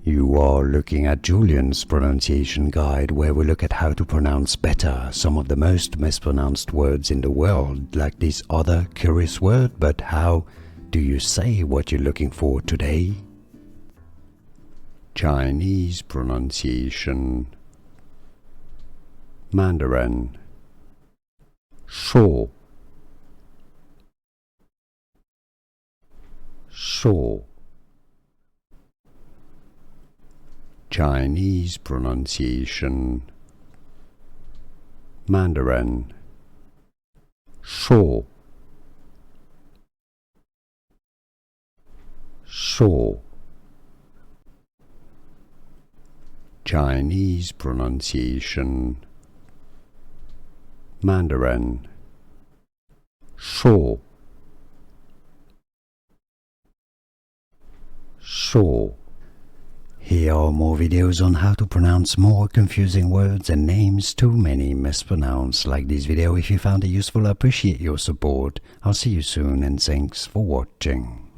You are looking at Julian's pronunciation guide, where we look at how to pronounce better some of the most mispronounced words in the world, like this other curious word. But how do you say what you're looking for today? Chinese pronunciation. Mandarin. Shou. Shou. Chinese pronunciation. Mandarin. Shou. Shou. Chinese pronunciation. Mandarin. Shou. Shou. Here are more videos on how to pronounce more confusing words and names too many mispronounced. Like this video if you found it useful. I appreciate your support. I'll see you soon and thanks for watching.